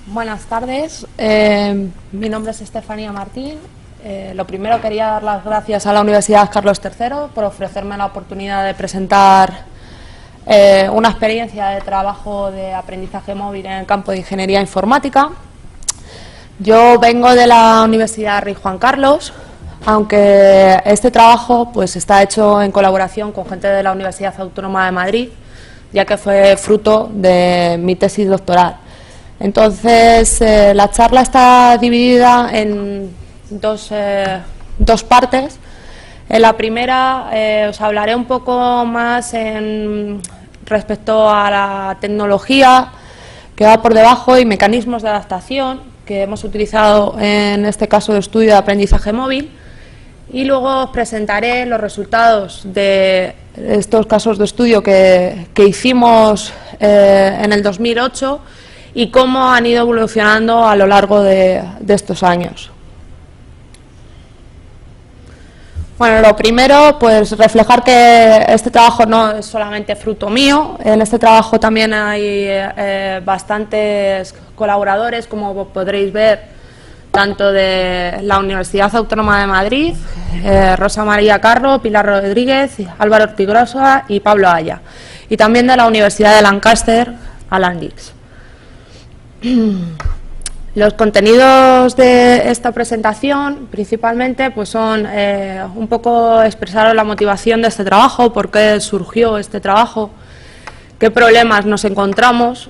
Buenas tardes, mi nombre es Estefanía Martín. Lo primero quería dar las gracias a la Universidad Carlos III por ofrecerme la oportunidad de presentar una experiencia de trabajo de aprendizaje móvil en el campo de ingeniería informática. Yo vengo de la Universidad Rey Juan Carlos, aunque este trabajo pues está hecho en colaboración con gente de la Universidad Autónoma de Madrid, ya que fue fruto de mi tesis doctoral. Entonces, la charla está dividida en dos partes. En la primera os hablaré un poco más respecto a la tecnología que va por debajo y mecanismos de adaptación que hemos utilizado en este caso de estudio de aprendizaje móvil. Y luego os presentaré los resultados de estos casos de estudio que hicimos en el 2008 y cómo han ido evolucionando a lo largo de estos años. Bueno, lo primero, pues reflejar que este trabajo no es solamente fruto mío. En este trabajo también hay bastantes colaboradores, como podréis ver, tanto de la Universidad Autónoma de Madrid, Rosa María Carro, Pilar Rodríguez, Álvaro Ortigrosa y Pablo Aya, y también de la Universidad de Lancaster, Alan Dix. Los contenidos de esta presentación principalmente pues son un poco expresar la motivación de este trabajo, por qué surgió este trabajo, qué problemas nos encontramos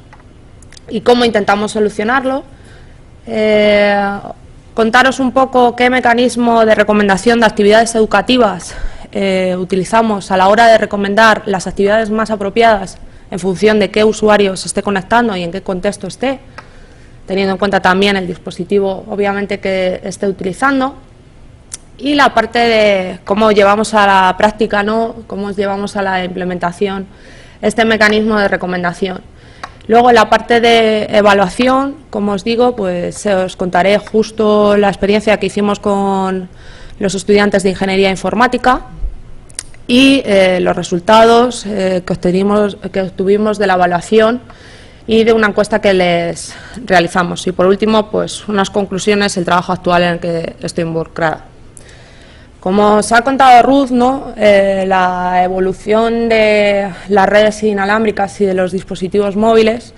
y cómo intentamos solucionarlo. Contaros un poco qué mecanismo de recomendación de actividades educativas utilizamos a la hora de recomendar las actividades más apropiadas en función de qué usuario se esté conectando y en qué contexto esté, teniendo en cuenta también el dispositivo, obviamente, que esté utilizando, y la parte de cómo llevamos a la práctica, ¿no? Cómo llevamos a la implementación este mecanismo de recomendación. Luego, en la parte de evaluación, como os digo, pues os contaré justo la experiencia que hicimos con los estudiantes de ingeniería informática y los resultados que obtuvimos de la evaluación y de una encuesta que les realizamos. Y por último, pues unas conclusiones del trabajo actual en el que estoy involucrada. Como os ha contado Ruth, ¿no? La evolución de las redes inalámbricas y de los dispositivos móviles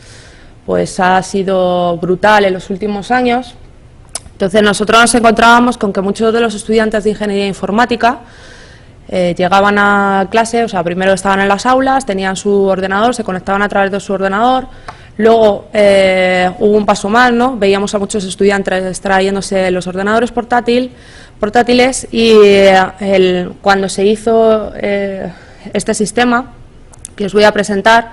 pues ha sido brutal en los últimos años. Entonces nosotros nos encontrábamos con que muchos de los estudiantes de ingeniería informática llegaban a clase, o sea, primero estaban en las aulas, tenían su ordenador, se conectaban a través de su ordenador. Luego hubo un paso más, ¿no? Veíamos a muchos estudiantes trayéndose los ordenadores portátiles y cuando se hizo este sistema que os voy a presentar,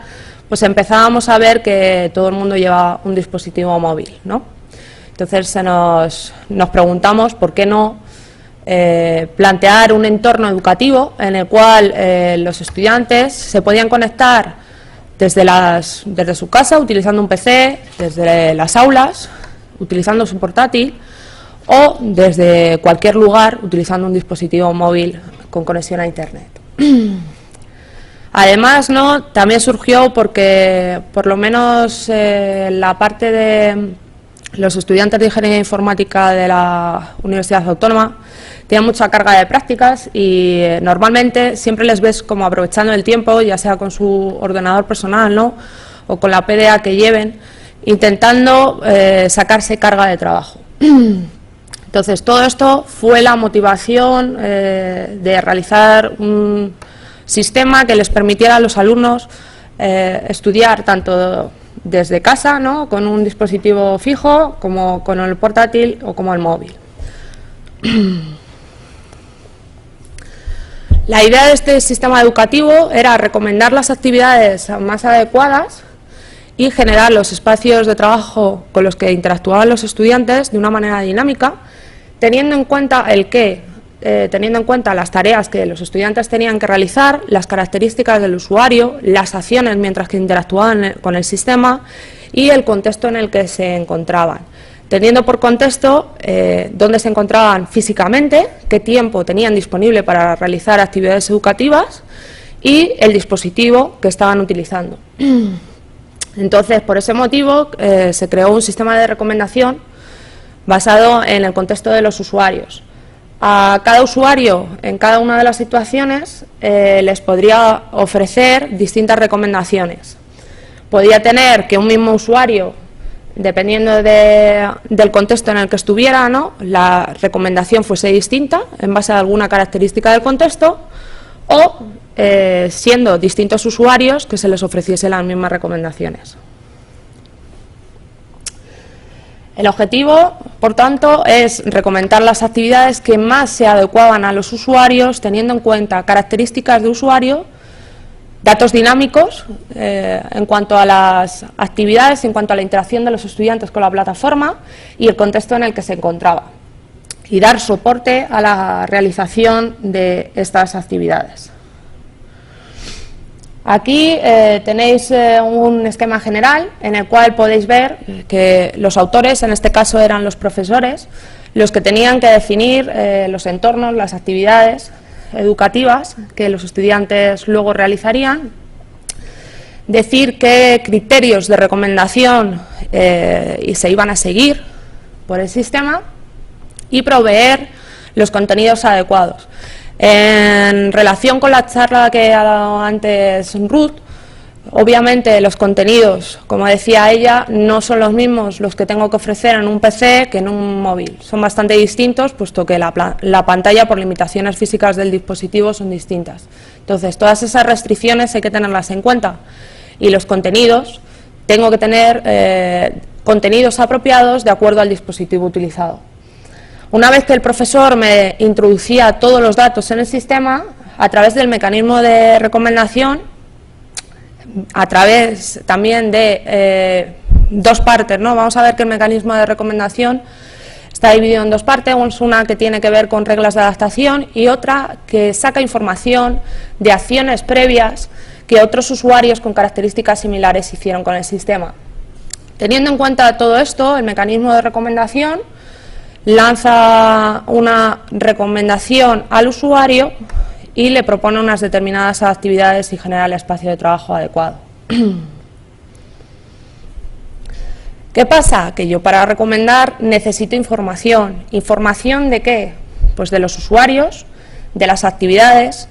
pues empezábamos a ver que todo el mundo lleva un dispositivo móvil, ¿no? Entonces nos preguntamos por qué no plantear un entorno educativo en el cual los estudiantes se podían conectar desde su casa utilizando un PC, desde las aulas utilizando su portátil o desde cualquier lugar utilizando un dispositivo móvil con conexión a Internet. Además, ¿no? También surgió porque por lo menos la parte de los estudiantes de ingeniería informática de la Universidad Autónoma tienen mucha carga de prácticas y normalmente siempre les ves como aprovechando el tiempo, ya sea con su ordenador personal, ¿no? O con la PDA que lleven, intentando sacarse carga de trabajo. Entonces, todo esto fue la motivación de realizar un sistema que les permitiera a los alumnos estudiar tanto desde casa, ¿no? Con un dispositivo fijo, como con el portátil o como el móvil. La idea de este sistema educativo era recomendar las actividades más adecuadas y generar los espacios de trabajo con los que interactuaban los estudiantes de una manera dinámica, teniendo en cuenta las tareas que los estudiantes tenían que realizar, las características del usuario, las acciones mientras que interactuaban con el sistema y el contexto en el que se encontraban. Teniendo por contexto dónde se encontraban físicamente, qué tiempo tenían disponible para realizar actividades educativas y el dispositivo que estaban utilizando. Entonces, por ese motivo, se creó un sistema de recomendación basado en el contexto de los usuarios. A cada usuario, en cada una de las situaciones, les podría ofrecer distintas recomendaciones. Podía tener que un mismo usuario, dependiendo del contexto en el que estuviera, ¿no?, la recomendación fuese distinta en base a alguna característica del contexto, o siendo distintos usuarios que se les ofreciese las mismas recomendaciones. El objetivo, por tanto, es recomendar las actividades que más se adecuaban a los usuarios, teniendo en cuenta características de usuario, datos dinámicos en cuanto a las actividades, en cuanto a la interacción de los estudiantes con la plataforma y el contexto en el que se encontraba, y dar soporte a la realización de estas actividades. Aquí tenéis un esquema general en el cual podéis ver que los autores, en este caso eran los profesores, los que tenían que definir los entornos, las actividades educativas que los estudiantes luego realizarían, decir qué criterios de recomendación se iban a seguir por el sistema y proveer los contenidos adecuados. En relación con la charla que ha dado antes Ruth, obviamente los contenidos, como decía ella, no son los mismos los que tengo que ofrecer en un PC que en un móvil. Son bastante distintos, puesto que la pantalla, por limitaciones físicas del dispositivo, son distintas. Entonces, todas esas restricciones hay que tenerlas en cuenta. Y los contenidos, tengo que tener contenidos apropiados de acuerdo al dispositivo utilizado. Una vez que el profesor me introducía todos los datos en el sistema, a través del mecanismo de recomendación, a través también de dos partes, ¿no? Vamos a ver que el mecanismo de recomendación está dividido en dos partes, una que tiene que ver con reglas de adaptación y otra que saca información de acciones previas que otros usuarios con características similares hicieron con el sistema. Teniendo en cuenta todo esto, el mecanismo de recomendación lanza una recomendación al usuario y le propone unas determinadas actividades y genera el espacio de trabajo adecuado. ¿Qué pasa? Que yo para recomendar necesito información. ¿Información de qué? Pues de los usuarios, de las actividades,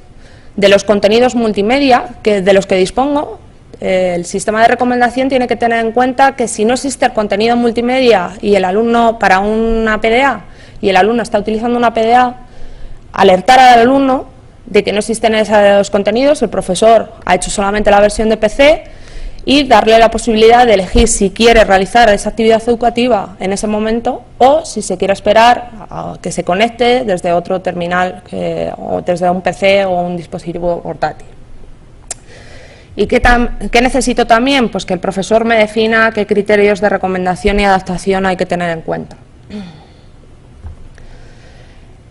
de los contenidos multimedia de los que dispongo. El sistema de recomendación tiene que tener en cuenta que si no existe el contenido multimedia y el alumno para una PDA y el alumno está utilizando una PDA, alertar al alumno de que no existen esos contenidos, el profesor ha hecho solamente la versión de PC y darle la posibilidad de elegir si quiere realizar esa actividad educativa en ese momento o si se quiere esperar a que se conecte desde otro terminal o desde un PC o un dispositivo portátil. ¿Y qué necesito también? Pues que el profesor me defina qué criterios de recomendación y adaptación hay que tener en cuenta.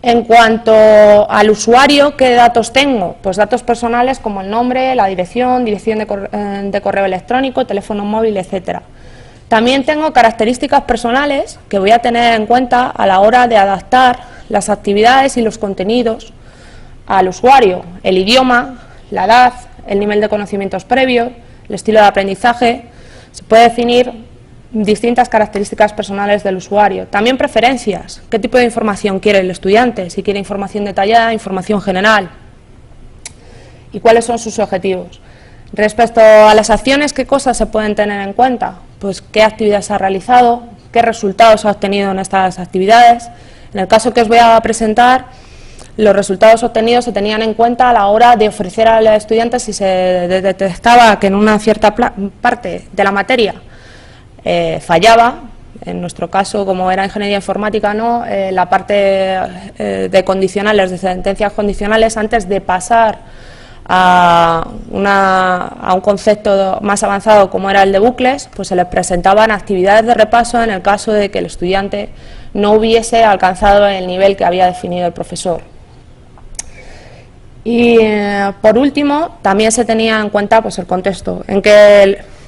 En cuanto al usuario, ¿qué datos tengo? Pues datos personales como el nombre, la dirección de correo electrónico, teléfono móvil, etcétera. También tengo características personales que voy a tener en cuenta a la hora de adaptar las actividades y los contenidos al usuario: el idioma, la edad, el nivel de conocimientos previos, el estilo de aprendizaje. Se puede definir distintas características personales del usuario. También preferencias, qué tipo de información quiere el estudiante, si quiere información detallada, información general, y cuáles son sus objetivos. Respecto a las acciones, ¿qué cosas se pueden tener en cuenta? Pues qué actividades ha realizado, qué resultados ha obtenido en estas actividades. En el caso que os voy a presentar, los resultados obtenidos se tenían en cuenta a la hora de ofrecer al estudiante si se detectaba que en una cierta parte de la materia fallaba. En nuestro caso, como era ingeniería informática, no, la parte de condicionales, de sentencias condicionales, antes de pasar a un concepto más avanzado como era el de bucles, pues se les presentaban actividades de repaso en el caso de que el estudiante no hubiese alcanzado el nivel que había definido el profesor. Y por último, también se tenía en cuenta pues el contexto,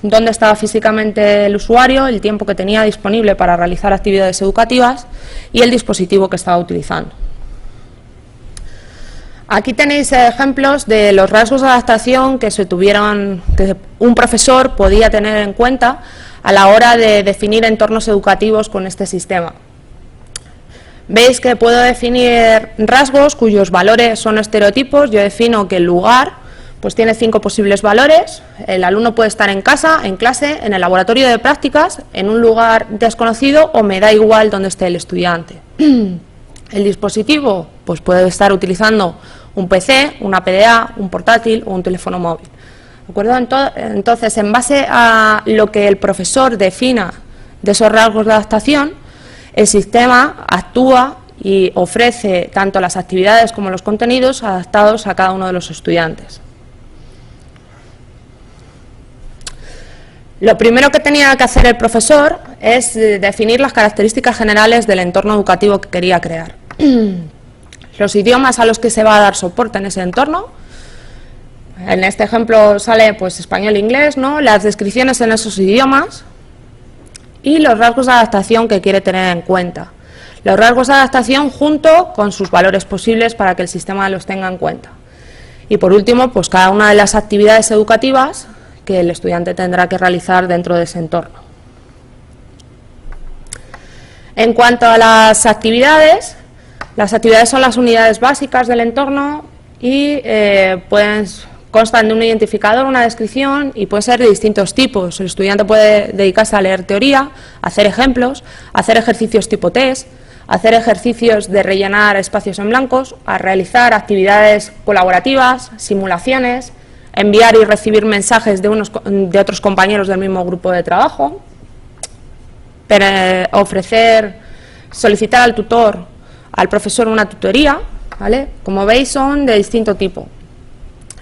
dónde estaba físicamente el usuario, el tiempo que tenía disponible para realizar actividades educativas y el dispositivo que estaba utilizando. Aquí tenéis ejemplos de los rasgos de adaptación que un profesor podía tener en cuenta a la hora de definir entornos educativos con este sistema. Veis que puedo definir rasgos cuyos valores son estereotipos. Yo defino que el lugar pues tiene 5 posibles valores. El alumno puede estar en casa, en clase, en el laboratorio de prácticas, en un lugar desconocido o me da igual donde esté el estudiante. El dispositivo pues puede estar utilizando un PC, una PDA, un portátil o un teléfono móvil. ¿De acuerdo? Entonces, en base a lo que el profesor defina de esos rasgos de adaptación, el sistema actúa y ofrece tanto las actividades como los contenidos adaptados a cada uno de los estudiantes. Lo primero que tenía que hacer el profesor es definir las características generales del entorno educativo que quería crear. Los idiomas a los que se va a dar soporte en ese entorno. En este ejemplo sale pues español e inglés, ¿no? Las descripciones en esos idiomas y los rasgos de adaptación que quiere tener en cuenta. Los rasgos de adaptación junto con sus valores posibles para que el sistema los tenga en cuenta. Y por último, pues cada una de las actividades educativas que el estudiante tendrá que realizar dentro de ese entorno. En cuanto a las actividades son las unidades básicas del entorno y constan de un identificador, una descripción y pueden ser de distintos tipos. El estudiante puede dedicarse a leer teoría, hacer ejemplos, hacer ejercicios tipo test, hacer ejercicios de rellenar espacios en blancos, a realizar actividades colaborativas, simulaciones, enviar y recibir mensajes de otros compañeros del mismo grupo de trabajo, solicitar al tutor, al profesor una tutoría, ¿vale? Como veis son de distinto tipo.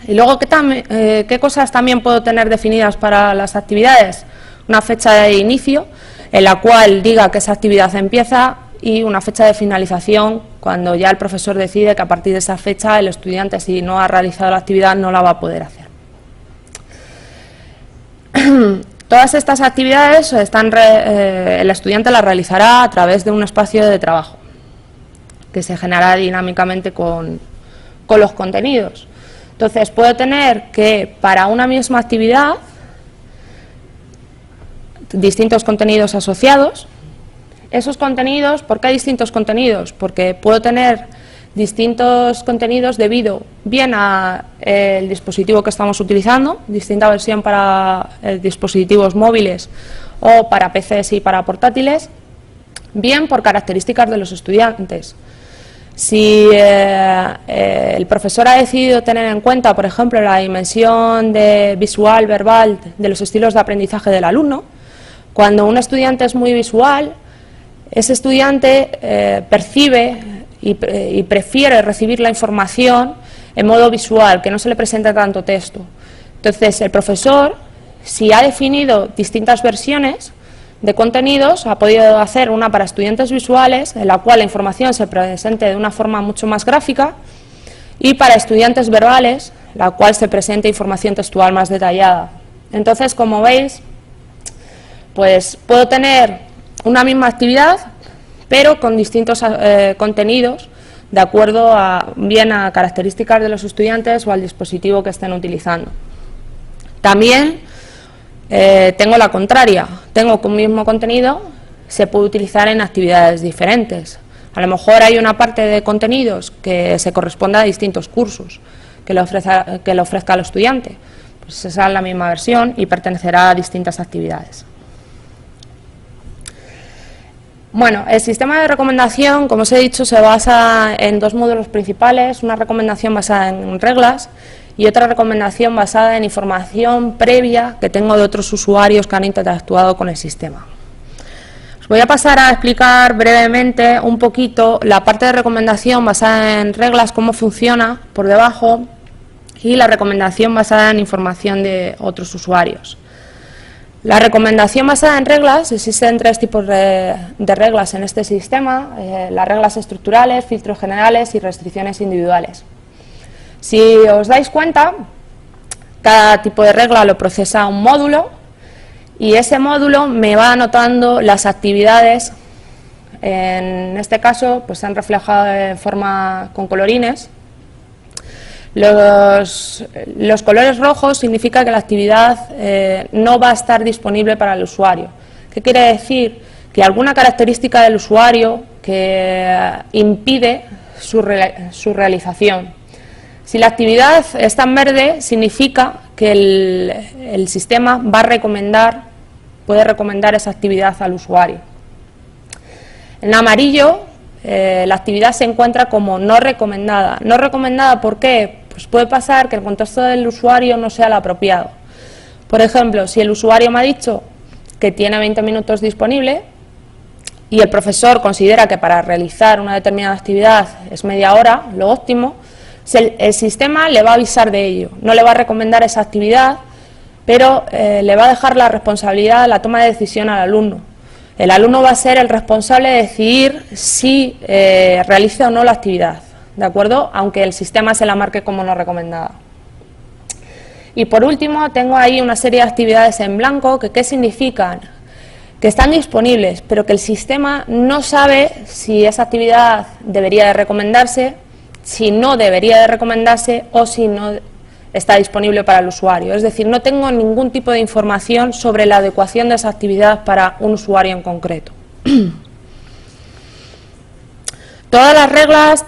Y luego, ¿qué cosas también puedo tener definidas para las actividades? Una fecha de inicio, en la cual diga que esa actividad empieza, y una fecha de finalización, cuando ya el profesor decide que a partir de esa fecha el estudiante, si no ha realizado la actividad, no la va a poder hacer. Todas estas actividades el estudiante las realizará a través de un espacio de trabajo, que se generará dinámicamente con los contenidos. Entonces, puedo tener que para una misma actividad distintos contenidos asociados. Esos contenidos, ¿por qué hay distintos contenidos? Porque puedo tener distintos contenidos debido bien al dispositivo que estamos utilizando, distinta versión para dispositivos móviles o para PCs y para portátiles, bien por características de los estudiantes. Si el profesor ha decidido tener en cuenta, por ejemplo, la dimensión visual, verbal de los estilos de aprendizaje del alumno, cuando un estudiante es muy visual, ese estudiante percibe y prefiere recibir la información en modo visual, que no se le presente tanto texto. Entonces, el profesor, si ha definido distintas versiones de contenidos, ha podido hacer una para estudiantes visuales, en la cual la información se presente de una forma mucho más gráfica, y para estudiantes verbales, la cual se presente información textual más detallada. Entonces, como veis, pues puedo tener una misma actividad, pero con distintos contenidos, de acuerdo bien a características de los estudiantes o al dispositivo que estén utilizando. También tengo la contraria, tengo que un mismo contenido se puede utilizar en actividades diferentes. A lo mejor hay una parte de contenidos que se corresponde a distintos cursos que le ofrezca al estudiante. Pues esa es la misma versión y pertenecerá a distintas actividades. Bueno, el sistema de recomendación, como os he dicho, se basa en dos módulos principales, una recomendación basada en reglas y otra recomendación basada en información previa que tengo de otros usuarios que han interactuado con el sistema. Os voy a pasar a explicar brevemente un poquito la parte de recomendación basada en reglas, cómo funciona por debajo, y la recomendación basada en información de otros usuarios. La recomendación basada en reglas, existen tres tipos de reglas en este sistema, las reglas estructurales, filtros generales y restricciones individuales. Si os dais cuenta, cada tipo de regla lo procesa un módulo y ese módulo me va anotando las actividades, en este caso pues se han reflejado de forma con colorines, Los colores rojos significa que la actividad no va a estar disponible para el usuario. ¿Qué quiere decir? Que alguna característica del usuario que impide su realización. Si la actividad está en verde, significa que el sistema puede recomendar esa actividad al usuario. En amarillo, la actividad se encuentra como no recomendada. No recomendada, ¿por qué? Pues puede pasar que el contexto del usuario no sea el apropiado. Por ejemplo, si el usuario me ha dicho que tiene 20 minutos disponible y el profesor considera que para realizar una determinada actividad es media hora, lo óptimo, el sistema le va a avisar de ello. No le va a recomendar esa actividad, pero le va a dejar la responsabilidad de la toma de decisión al alumno. El alumno va a ser el responsable de decidir si realiza o no la actividad, ¿de acuerdo? Aunque el sistema se la marque como no recomendada. Y por último, tengo ahí una serie de actividades en blanco, que ¿qué significan? Que están disponibles, pero que el sistema no sabe si esa actividad debería de recomendarse, si no debería de recomendarse o si no está disponible para el usuario. Es decir, no tengo ningún tipo de información sobre la adecuación de esa actividad para un usuario en concreto. Todas las reglas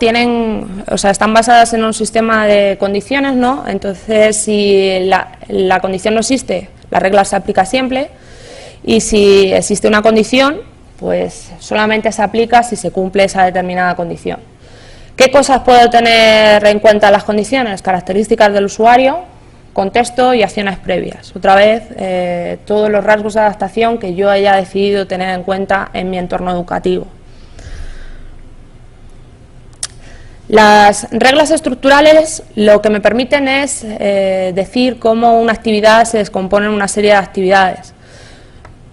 están basadas en un sistema de condiciones, ¿no? Entonces, si la condición no existe, la regla se aplica siempre, y si existe una condición, pues solamente se aplica si se cumple esa determinada condición. ¿Qué cosas puedo tener en cuenta las condiciones? Características del usuario, contexto y acciones previas. Otra vez, todos los rasgos de adaptación que yo haya decidido tener en cuenta en mi entorno educativo. Las reglas estructurales lo que me permiten es decir cómo una actividad se descompone en una serie de actividades.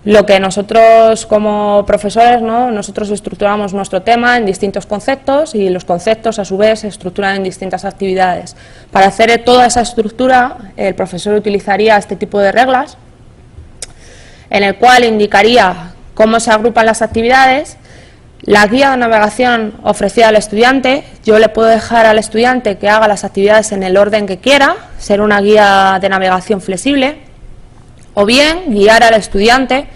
Lo que nosotros como profesores, ¿no? Nosotros estructuramos nuestro tema en distintos conceptos y los conceptos a su vez se estructuran en distintas actividades. Para hacer toda esa estructura, el profesor utilizaría este tipo de reglas, en el cual indicaría cómo se agrupan las actividades, la guía de navegación ofrecida al estudiante. Yo le puedo dejar al estudiante que haga las actividades en el orden que quiera, ser una guía de navegación flexible, o bien guiar al estudiante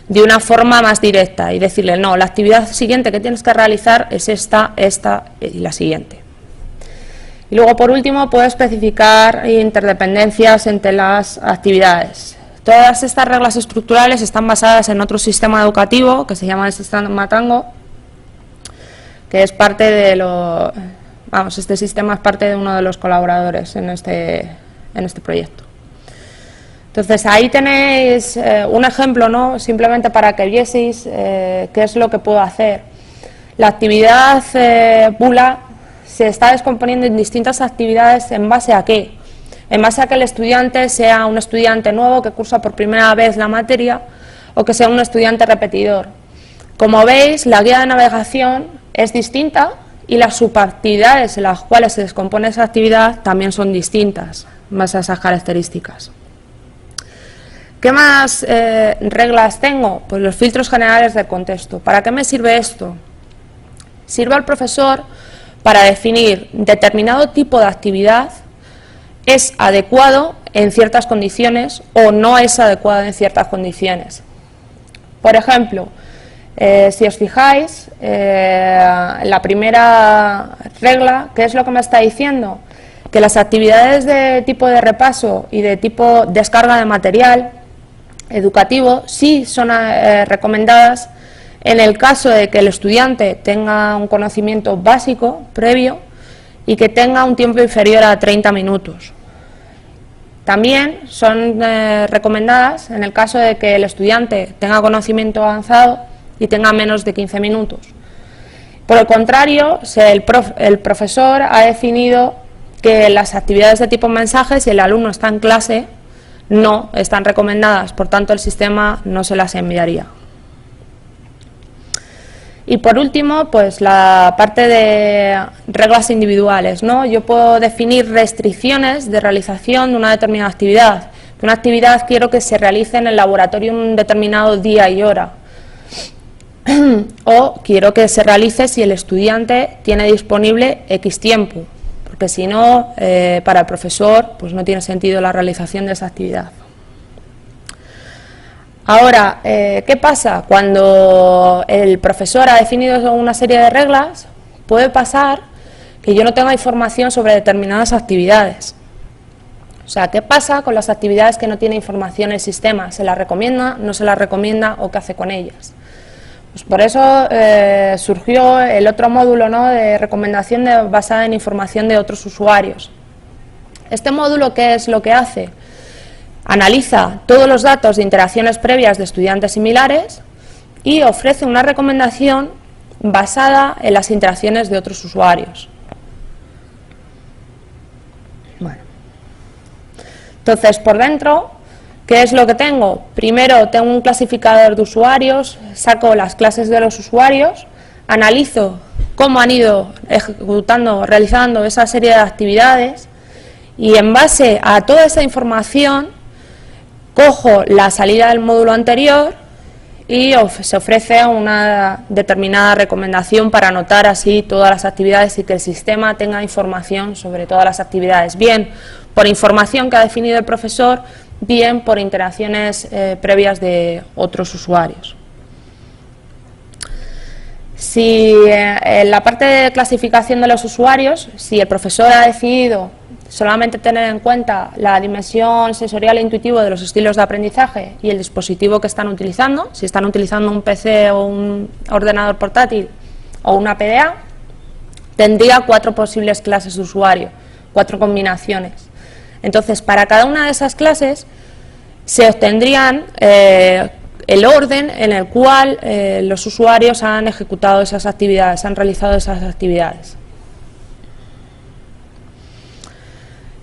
de una forma más directa y decirle, no, la actividad siguiente que tienes que realizar es esta y la siguiente. Y luego, por último, puedo especificar interdependencias entre las actividades. Todas estas reglas estructurales están basadas en otro sistema educativo que se llama el sistema Tango, que es parte de este sistema es parte de uno de los colaboradores en este proyecto. Entonces, ahí tenéis un ejemplo, ¿no? Simplemente para que vieseis qué es lo que puedo hacer. La actividad Bula se está descomponiendo en distintas actividades. ¿En base a qué? En base a que el estudiante sea un estudiante nuevo que cursa por primera vez la materia o que sea un estudiante repetidor. Como veis, la guía de navegación es distinta y las subactividades en las cuales se descompone esa actividad también son distintas en base a esas características. ¿Qué más reglas tengo? Pues los filtros generales del contexto. ¿Para qué me sirve esto? Sirve al profesor para definir determinado tipo de actividad es adecuado en ciertas condiciones o no es adecuado en ciertas condiciones. Por ejemplo, si os fijáis, la primera regla, ¿qué es lo que me está diciendo? Que las actividades de tipo de repaso y de tipo descarga de material educativo sí son recomendadas en el caso de que el estudiante tenga un conocimiento básico previo y que tenga un tiempo inferior a 30 minutos. También son recomendadas en el caso de que el estudiante tenga conocimiento avanzado y tenga menos de 15 minutos. Por el contrario, el profesor ha definido que las actividades de tipo mensajes, si el alumno está en clase, no están recomendadas, por tanto el sistema no se las enviaría. Y por último, pues la parte de reglas individuales, ¿no? Yo puedo definir restricciones de realización de una determinada actividad. Una actividad quiero que se realice en el laboratorio en un determinado día y hora. O quiero que se realice si el estudiante tiene disponible X tiempo. porque si no, para el profesor pues no tiene sentido la realización de esa actividad. Ahora, ¿qué pasa? Cuando el profesor ha definido una serie de reglas, puede pasar que yo no tenga información sobre determinadas actividades. O sea, ¿qué pasa con las actividades que no tiene información el sistema? ¿Se las recomienda, no se las recomienda o qué hace con ellas? Pues por eso surgió el otro módulo, ¿no?, de recomendación basada en información de otros usuarios. Este módulo, ¿qué es lo que hace? Analiza todos los datos de interacciones previas de estudiantes similares y ofrece una recomendación basada en las interacciones de otros usuarios. Bueno. Entonces, por dentro, ¿qué es lo que tengo? Primero tengo un clasificador de usuarios, saco las clases de los usuarios, analizo cómo han ido ejecutando, realizando esa serie de actividades y en base a toda esa información cojo la salida del módulo anterior y se ofrece una determinada recomendación para anotar así todas las actividades y que el sistema tenga información sobre todas las actividades, bien por información que ha definido el profesor, bien por interacciones previas de otros usuarios. Si en la parte de clasificación de los usuarios, si el profesor ha decidido solamente tener en cuenta la dimensión sensorial e intuitiva de los estilos de aprendizaje y el dispositivo que están utilizando, si están utilizando un PC o un ordenador portátil o una PDA, tendría 4 posibles clases de usuario, 4 combinaciones. Entonces, para cada una de esas clases se obtendrían el orden en el cual los usuarios han ejecutado esas actividades, han realizado esas actividades.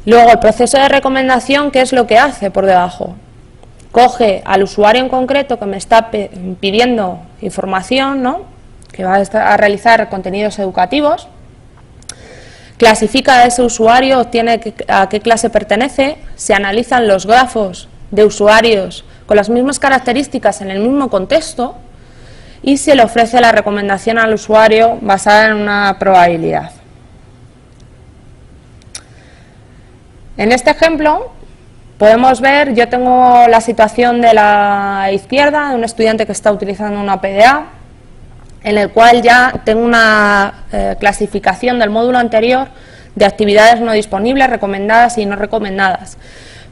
Luego, el proceso de recomendación, ¿qué es lo que hace por debajo? Coge al usuario en concreto que me está pidiendo información, ¿no?, que va a realizar contenidos educativos, clasifica a ese usuario, obtiene a qué clase pertenece, se analizan los grafos de usuarios con las mismas características en el mismo contexto y se le ofrece la recomendación al usuario basada en una probabilidad. En este ejemplo podemos ver, yo tengo la situación de la izquierda de un estudiante que está utilizando una PDA, en el cual ya tengo una clasificación del módulo anterior de actividades no disponibles, recomendadas y no recomendadas.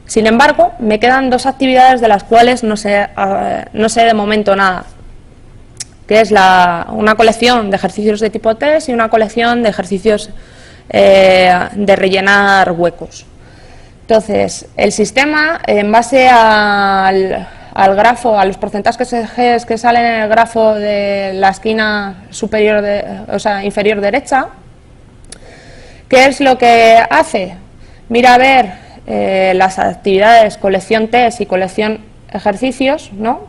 Sin embargo, me quedan 2 actividades de las cuales no sé de momento nada, que es una colección de ejercicios de tipo test y una colección de ejercicios de rellenar huecos. Entonces, el sistema, en base al grafo, a los porcentajes que salen en el grafo de la esquina superior, inferior derecha, ¿qué es lo que hace? Mira a ver las actividades colección test y colección ejercicios, ¿no?,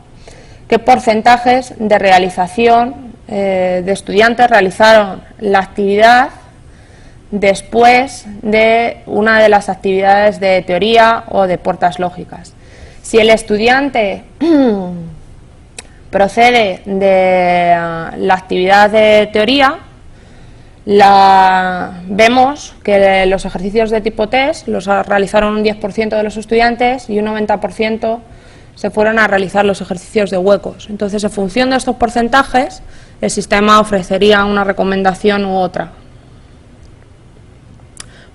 qué porcentajes de realización de estudiantes realizaron la actividad después de una de las actividades de teoría o de puertas lógicas. Si el estudiante procede de la actividad de teoría, vemos que los ejercicios de tipo test los realizaron un 10% de los estudiantes y un 90% se fueron a realizar los ejercicios de huecos. Entonces, en función de estos porcentajes, el sistema ofrecería una recomendación u otra.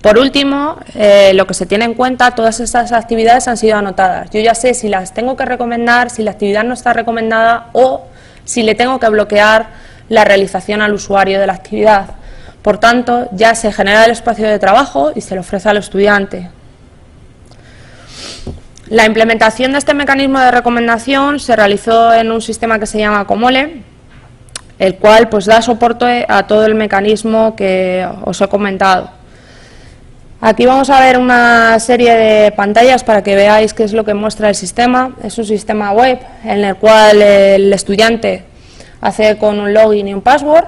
Por último, lo que se tiene en cuenta, todas estas actividades han sido anotadas. Yo ya sé si las tengo que recomendar, si la actividad no está recomendada o si le tengo que bloquear la realización al usuario de la actividad. Por tanto, ya se genera el espacio de trabajo y se le ofrece al estudiante. La implementación de este mecanismo de recomendación se realizó en un sistema que se llama Comole, el cual pues da soporte a todo el mecanismo que os he comentado. Aquí vamos a ver una serie de pantallas para que veáis qué es lo que muestra el sistema. Es un sistema web en el cual el estudiante accede con un login y un password.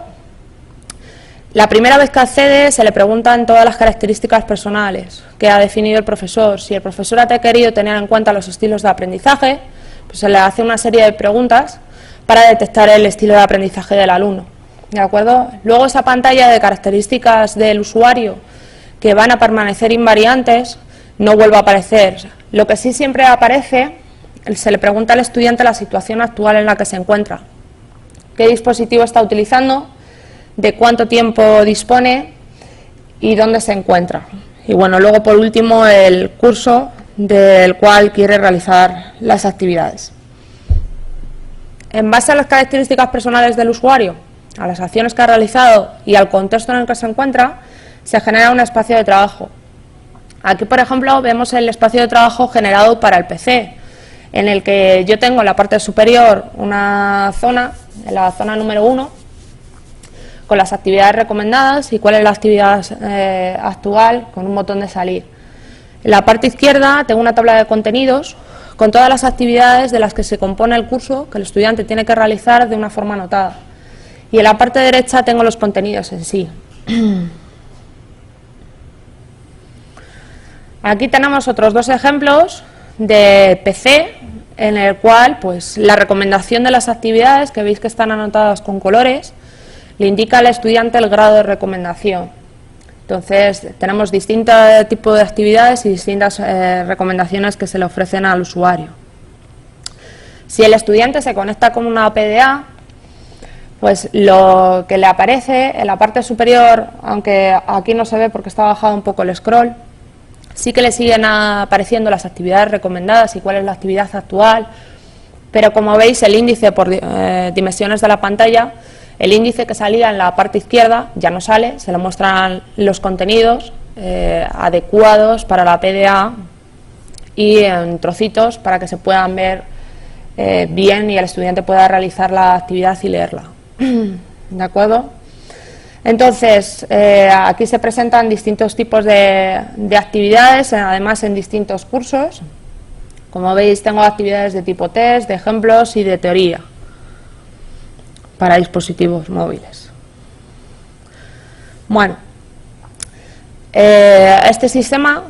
La primera vez que accede se le preguntan todas las características personales que ha definido el profesor. Si el profesor ha querido tener en cuenta los estilos de aprendizaje, pues se le hace una serie de preguntas para detectar el estilo de aprendizaje del alumno. ¿De acuerdo? Luego esa pantalla de características del usuario, que van a permanecer invariantes, no vuelva a aparecer. Lo que sí siempre aparece, se le pregunta al estudiante la situación actual en la que se encuentra, qué dispositivo está utilizando, de cuánto tiempo dispone y dónde se encuentra. Y bueno, luego por último el curso del cual quiere realizar las actividades. En base a las características personales del usuario, a las acciones que ha realizado y al contexto en el que se encuentra, se genera un espacio de trabajo. Aquí, por ejemplo, vemos el espacio de trabajo generado para el PC, en el que yo tengo en la parte superior una zona, en la zona número 1, con las actividades recomendadas y cuál es la actividad actual con un botón de salir. En la parte izquierda tengo una tabla de contenidos con todas las actividades de las que se compone el curso que el estudiante tiene que realizar de una forma anotada. Y en la parte derecha tengo los contenidos en sí. Aquí tenemos otros dos ejemplos de PC, en el cual pues la recomendación de las actividades, que veis que están anotadas con colores, le indica al estudiante el grado de recomendación. Entonces tenemos distintos tipos de actividades y distintas recomendaciones que se le ofrecen al usuario. Si el estudiante se conecta con una PDA, pues lo que le aparece en la parte superior, aunque aquí no se ve porque está bajado un poco el scroll, sí que le siguen apareciendo las actividades recomendadas y cuál es la actividad actual, pero como veis el índice por dimensiones de la pantalla, el índice que salía en la parte izquierda ya no sale, se le muestran los contenidos adecuados para la PDA y en trocitos para que se puedan ver bien y el estudiante pueda realizar la actividad y leerla. ¿De acuerdo? Entonces, aquí se presentan distintos tipos de actividades, además en distintos cursos. Como veis, tengo actividades de tipo test, de ejemplos y de teoría para dispositivos móviles. Bueno, este sistema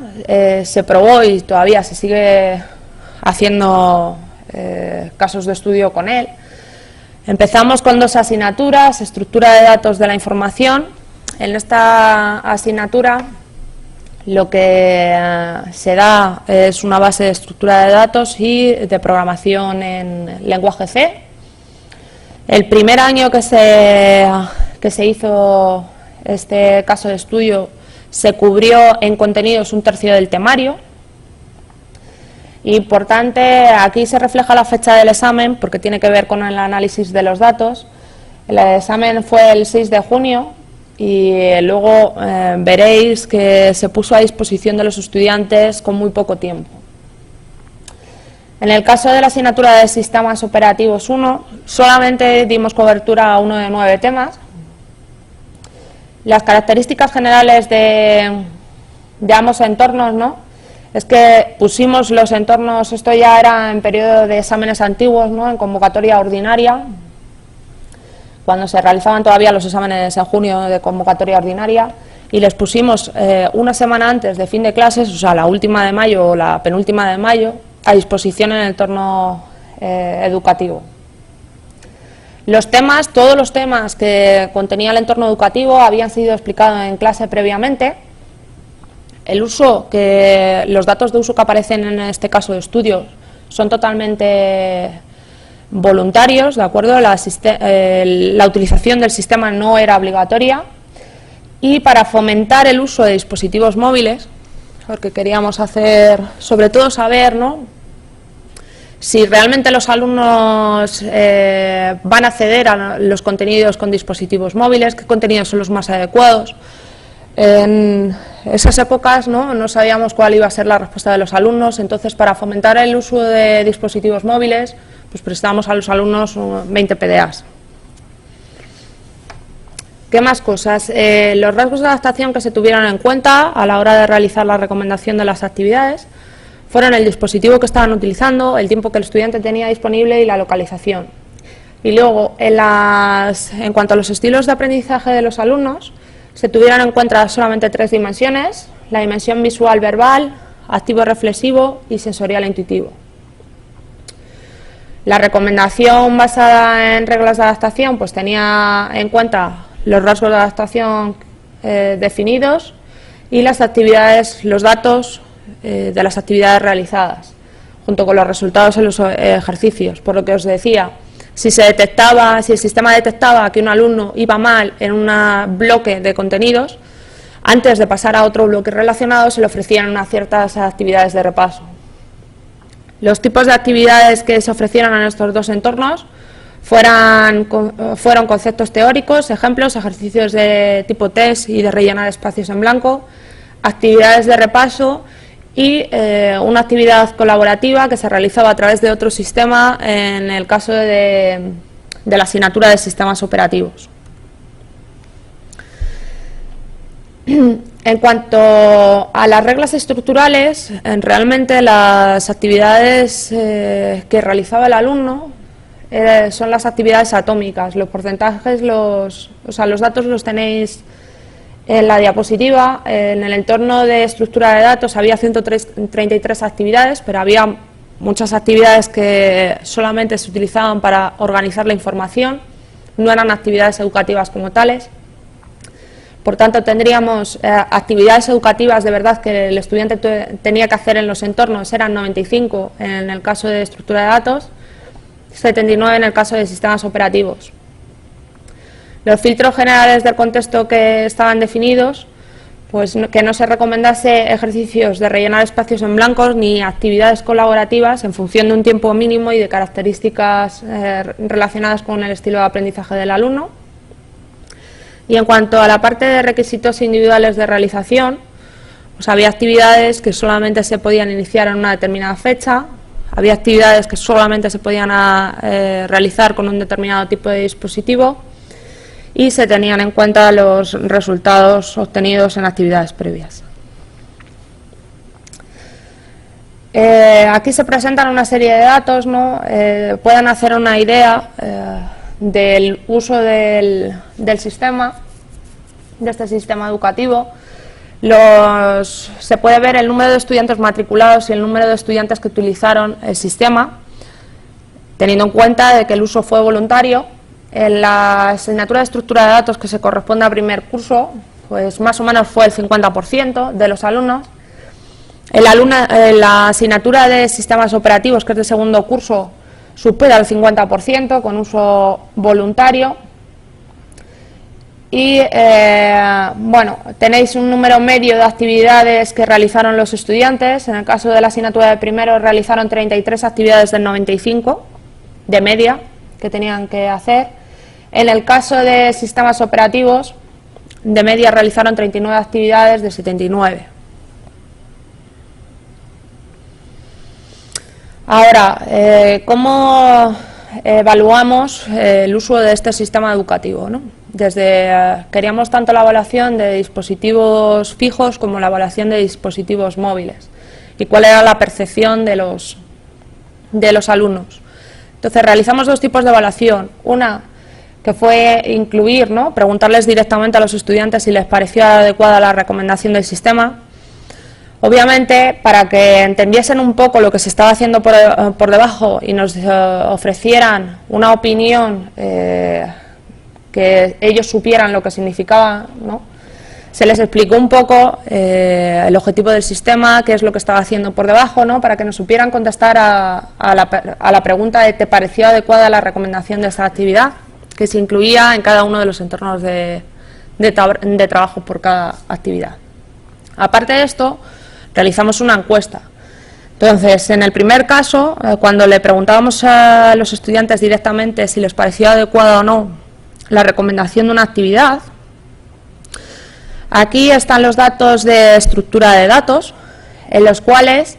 se probó y todavía se sigue haciendo casos de estudio con él. Empezamos con dos asignaturas, estructura de datos de la información. En esta asignatura lo que se da es una base de estructura de datos y de programación en lenguaje C. El primer año que se hizo este caso de estudio se cubrió en contenidos un tercio del temario. Importante, aquí se refleja la fecha del examen porque tiene que ver con el análisis de los datos. El examen fue el 6 de junio y luego veréis que se puso a disposición de los estudiantes con muy poco tiempo. En el caso de la asignatura de Sistemas Operativos 1, solamente dimos cobertura a uno de 9 temas. Las características generales de ambos entornos, ¿no?, es que pusimos los entornos, esto ya era en periodo de exámenes antiguos, ¿no?, en convocatoria ordinaria, cuando se realizaban todavía los exámenes en junio de convocatoria ordinaria, y les pusimos una semana antes de fin de clases, o sea, la última de mayo o la penúltima de mayo, a disposición en el entorno educativo. Los temas, todos los temas que contenía el entorno educativo habían sido explicados en clase previamente. El uso, los datos de uso que aparecen en este caso de estudio son totalmente voluntarios, ¿de acuerdo? La utilización del sistema no era obligatoria, y para fomentar el uso de dispositivos móviles, porque queríamos hacer, sobre todo saber, ¿no?, si realmente los alumnos van a acceder a los contenidos con dispositivos móviles, qué contenidos son los más adecuados. En esas épocas no sabíamos cuál iba a ser la respuesta de los alumnos, entonces para fomentar el uso de dispositivos móviles, pues prestamos a los alumnos 20 PDAs. ¿Qué más cosas? Los rasgos de adaptación que se tuvieron en cuenta a la hora de realizar la recomendación de las actividades fueron el dispositivo que estaban utilizando, el tiempo que el estudiante tenía disponible y la localización. Y luego, en cuanto a los estilos de aprendizaje de los alumnos, se tuvieron en cuenta solamente 3 dimensiones: la dimensión visual verbal, activo reflexivo y sensorial intuitivo. La recomendación basada en reglas de adaptación pues tenía en cuenta los rasgos de adaptación definidos y las actividades, los datos de las actividades realizadas, junto con los resultados en los ejercicios. Por lo que os decía, si el sistema detectaba que un alumno iba mal en un bloque de contenidos, antes de pasar a otro bloque relacionado se le ofrecían unas ciertas actividades de repaso. Los tipos de actividades que se ofrecieron en estos dos entornos fueron conceptos teóricos, ejemplos, ejercicios de tipo test y de rellenar espacios en blanco, actividades de repaso y una actividad colaborativa que se realizaba a través de otro sistema en el caso de la asignatura de sistemas operativos. En cuanto a las reglas estructurales, realmente las actividades que realizaba el alumno son las actividades atómicas. Los porcentajes, los datos los tenéis en la diapositiva. En el entorno de estructura de datos había 133 actividades, pero había muchas actividades que solamente se utilizaban para organizar la información, no eran actividades educativas como tales. Por tanto, tendríamos actividades educativas de verdad que el estudiante tenía que hacer en los entornos, eran 95 en el caso de estructura de datos, 79 en el caso de sistemas operativos. Los filtros generales del contexto que estaban definidos, pues que no se recomendase ejercicios de rellenar espacios en blancos ni actividades colaborativas en función de un tiempo mínimo y de características relacionadas con el estilo de aprendizaje del alumno. Y en cuanto a la parte de requisitos individuales de realización, pues había actividades que solamente se podían iniciar en una determinada fecha, había actividades que solamente se podían realizar con un determinado tipo de dispositivo y se tenían en cuenta los resultados obtenidos en actividades previas. Aquí se presentan una serie de datos, ¿no? Pueden hacer una idea del uso del sistema, de este sistema educativo. Se puede ver el número de estudiantes matriculados y el número de estudiantes que utilizaron el sistema, teniendo en cuenta de que el uso fue voluntario. En la asignatura de estructura de datos que se corresponde al primer curso, pues más o menos fue el 50% de los alumnos. En la asignatura de sistemas operativos, que es de segundo curso, supera el 50% con uso voluntario. Y bueno, tenéis un número medio de actividades que realizaron los estudiantes. En el caso de la asignatura de primero realizaron 33 actividades del 95 de media que tenían que hacer. En el caso de sistemas operativos de media realizaron 39 actividades de 79. Ahora, ¿cómo evaluamos el uso de este sistema educativo, ¿no? Queríamos tanto la evaluación de dispositivos fijos como la evaluación de dispositivos móviles y cuál era la percepción de los alumnos. Entonces realizamos dos tipos de evaluación, una que fue incluir, ¿no? Preguntarles directamente a los estudiantes si les parecía adecuada la recomendación del sistema. Obviamente, para que entendiesen un poco lo que se estaba haciendo por debajo y nos ofrecieran una opinión que ellos supieran lo que significaba, ¿no? Se les explicó un poco el objetivo del sistema, qué es lo que estaba haciendo por debajo, ¿no? Para que nos supieran contestar a la pregunta de ¿te pareció adecuada la recomendación de esta actividad? Que se incluía en cada uno de los entornos de trabajo por cada actividad. Aparte de esto, realizamos una encuesta. Entonces, en el primer caso, cuando le preguntábamos a los estudiantes directamente si les parecía adecuada o no la recomendación de una actividad, aquí están los datos de estructura de datos, en los cuales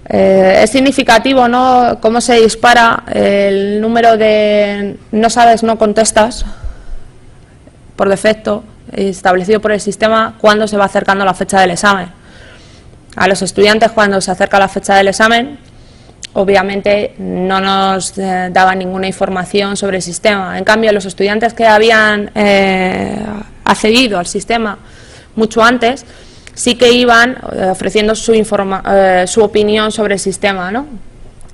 es significativo, ¿no?, cómo se dispara el número de no sabes, no contestas por defecto establecido por el sistema cuando se va acercando la fecha del examen. A los estudiantes, cuando se acerca la fecha del examen, obviamente no nos daban ninguna información sobre el sistema. En cambio, los estudiantes que habían accedido al sistema mucho antes, sí que iban ofreciendo su opinión sobre el sistema, ¿no?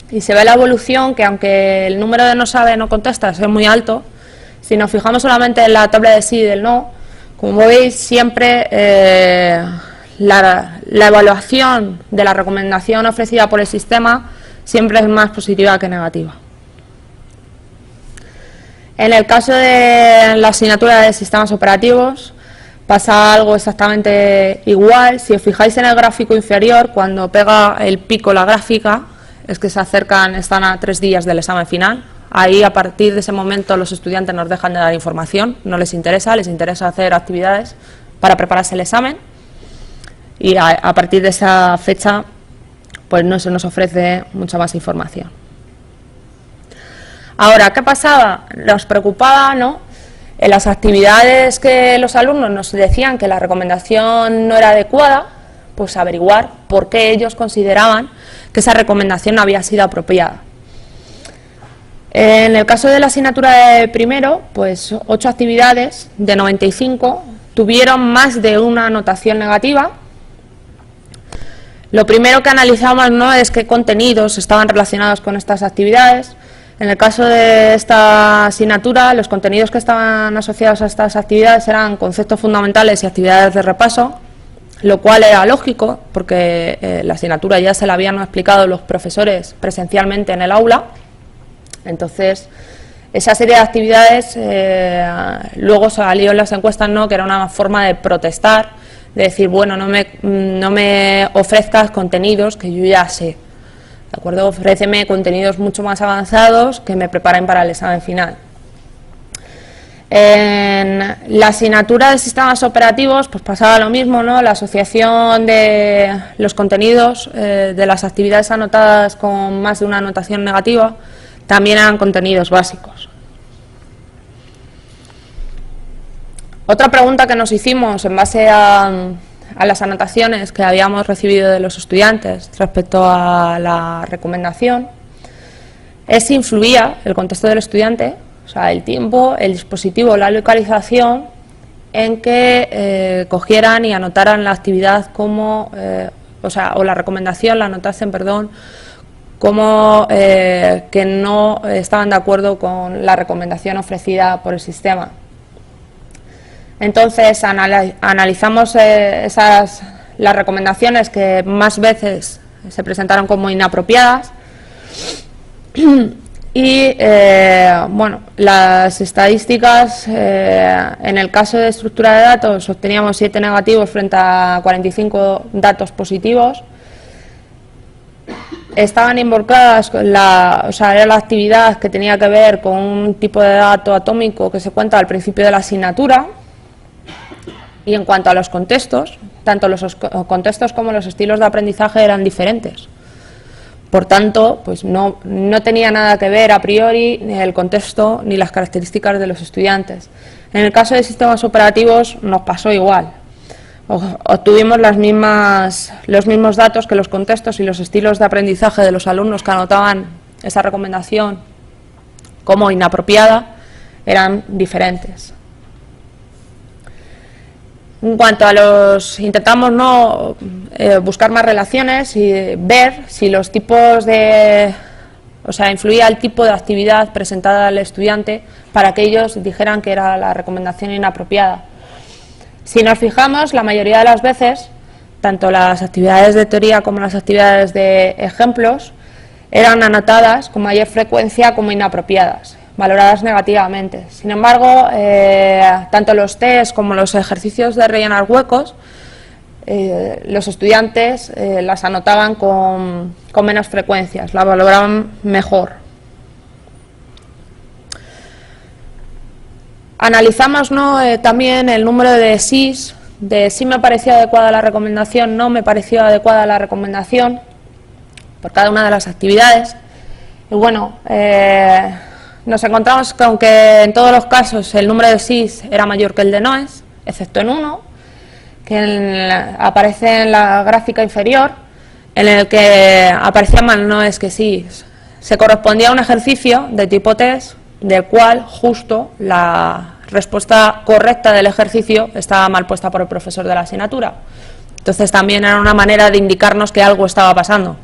Y se ve la evolución, que aunque el número de no sabe, no contesta es muy alto, si nos fijamos solamente en la tabla de sí y del no, como veis, siempre la evaluación de la recomendación ofrecida por el sistema siempre es más positiva que negativa. En el caso de la asignatura de sistemas operativos pasa algo exactamente igual. Si os fijáis en el gráfico inferior, cuando pega el pico la gráfica, es que están a 3 días del examen final. Ahí, a partir de ese momento, los estudiantes nos dejan de dar información, no les interesa hacer actividades para prepararse el examen, y a partir de esa fecha pues no se nos ofrece mucha más información. Ahora, ¿qué pasaba? Nos preocupaba, ¿no?, en las actividades que los alumnos nos decían que la recomendación no era adecuada, pues averiguar por qué ellos consideraban que esa recomendación no había sido apropiada. En el caso de la asignatura de primero, pues 8 actividades de 95 tuvieron más de una anotación negativa. Lo primero que analizamos, ¿no?, es qué contenidos estaban relacionados con estas actividades. En el caso de esta asignatura, los contenidos que estaban asociados a estas actividades eran conceptos fundamentales y actividades de repaso, lo cual era lógico porque la asignatura ya se la habían explicado los profesores presencialmente en el aula. Entonces, esa serie de actividades luego salió en las encuestas, ¿no?, que era una forma de protestar, de decir, bueno, no me ofrezcas contenidos que yo ya sé, ¿de acuerdo? Ofréceme contenidos mucho más avanzados que me preparen para el examen final. En la asignatura de sistemas operativos pues pasaba lo mismo, ¿no? La asociación de los contenidos de las actividades anotadas con más de una anotación negativa también eran contenidos básicos. Otra pregunta que nos hicimos en base a las anotaciones que habíamos recibido de los estudiantes respecto a la recomendación es si influía el contexto del estudiante, o sea, el tiempo, el dispositivo, la localización, en que cogieran y anotaran la actividad como, o la recomendación, la anotasen, perdón, como que no estaban de acuerdo con la recomendación ofrecida por el sistema. Entonces analizamos las recomendaciones que más veces se presentaron como inapropiadas y bueno, las estadísticas en el caso de estructura de datos obteníamos 7 negativos frente a 45 datos positivos. Estaban involucradas era la actividad que tenía que ver con un tipo de dato atómico que se cuenta al principio de la asignatura. Y en cuanto a los contextos, tanto los contextos como los estilos de aprendizaje eran diferentes. Por tanto, pues no tenía nada que ver a priori ni el contexto ni las características de los estudiantes. En el caso de sistemas operativos nos pasó igual. Obtuvimos los mismos datos que los contextos y los estilos de aprendizaje de los alumnos que anotaban esa recomendación como inapropiada eran diferentes. En cuanto a intentamos buscar más relaciones y ver si los tipos influía el tipo de actividad presentada al estudiante para que ellos dijeran que era la recomendación inapropiada. Si nos fijamos, la mayoría de las veces, tanto las actividades de teoría como las actividades de ejemplos eran anotadas con mayor frecuencia como inapropiadas, valoradas negativamente. Sin embargo, tanto los test como los ejercicios de rellenar huecos, los estudiantes las anotaban con menos frecuencias, la valoraban mejor. Analizamos también el número de sís, de si me pareció adecuada la recomendación, no me pareció adecuada la recomendación, por cada una de las actividades. Y bueno, nos encontramos con que en todos los casos el número de sís era mayor que el de noes, excepto en uno, que aparece en la gráfica inferior, en el que aparecía más noes que sís. Se correspondía a un ejercicio de tipo test, del cual justo la respuesta correcta del ejercicio estaba mal puesta por el profesor de la asignatura. Entonces también era una manera de indicarnos que algo estaba pasando,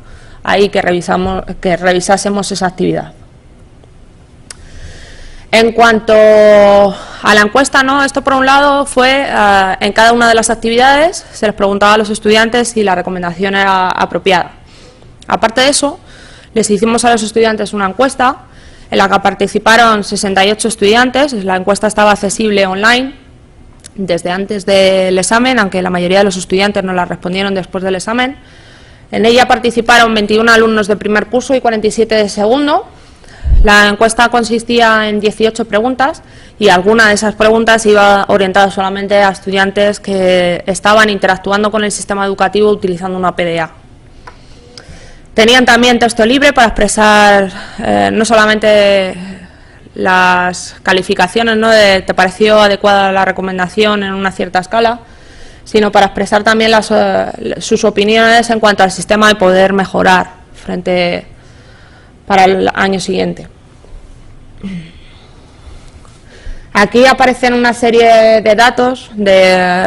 ahí que revisásemos esa actividad. En cuanto a la encuesta, ¿no? Esto por un lado fue en cada una de las actividades se les preguntaba a los estudiantes si la recomendación era apropiada. Aparte de eso, les hicimos a los estudiantes una encuesta en la que participaron 68 estudiantes. La encuesta estaba accesible online desde antes del examen, aunque la mayoría de los estudiantes no la respondieron después del examen. En ella participaron 21 alumnos de primer curso y 47 de segundo. La encuesta consistía en 18 preguntas y alguna de esas preguntas iba orientada solamente a estudiantes que estaban interactuando con el sistema educativo utilizando una PDA. Tenían también texto libre para expresar no solamente las calificaciones, ¿no?, de ¿te pareció adecuada la recomendación en una cierta escala?, sino para expresar también sus opiniones en cuanto al sistema y poder mejorar para el año siguiente. Aquí aparecen una serie de datos